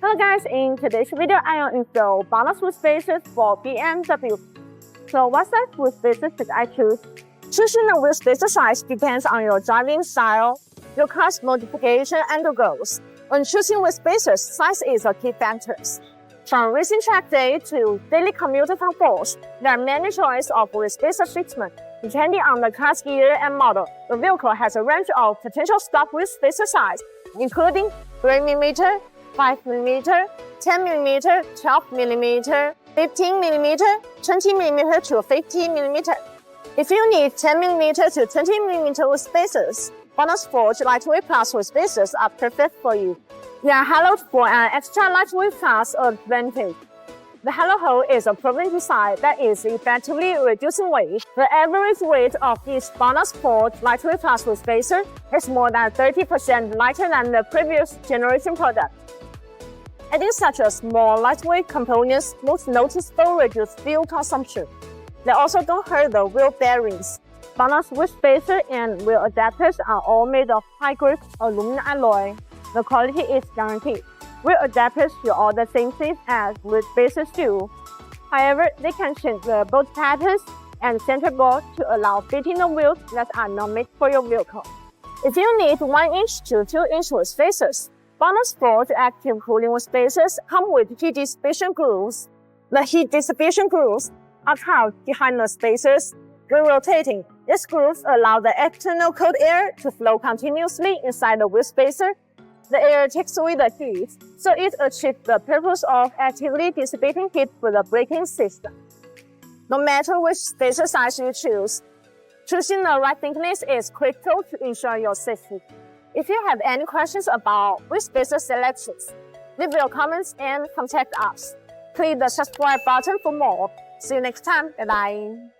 Hello guys, in today's video I will install BONOSS wheel spacers for BMW. So what size wheel spacers should I choose? Choosing a wheel spacer size depends on your driving style, your car's modification and your goals. When choosing wheel spacers, size is a key factor. From racing track day to daily commuter comfort, there are many choices of wheel spacer fitment. Depending on the car's gear and model, the vehicle has a range of potential stock wheel spacer size, including 3mm, 5mm, 10mm, 12mm, 15mm, 20mm to 50mm. If you need 10mm to 20mm wheel spacers, BONOSS Forge Lightweight Plus wheel spacers are perfect for you. They are hollowed for an extra lightweight plus advantage. The hollow hole is a proven design that is effectively reducing weight. The average weight of each BONOSS Forge Lightweight Plus wheel spacer is more than 30% lighter than the previous generation product. Adding such a small, lightweight components most noticeably reduce fuel consumption. They also don't hurt the wheel bearings. BONOSS wheel spacer and wheel adapters are all made of high-grade aluminum alloy. The quality is guaranteed. Wheel adapters should all the same things as wheel spacers do. However, they can change the bolt patterns and center bolt to allow fitting the wheels that are not made for your vehicle. If you need 1-inch to 2-inch wheel spacers, BONOSS Forge active cooling wheel spacers come with heat dissipation grooves. The heat dissipation grooves are carved behind the spacers. When rotating, these grooves allow the external cold air to flow continuously inside the wheel spacer. The air takes away the heat, so it achieves the purpose of actively dissipating heat with the braking system. No matter which spacer size you choose, choosing the right thickness is critical to ensure your safety. If you have any questions about wheel spacer selections, leave your comments and contact us. Click the subscribe button for more. See you next time. Bye-bye.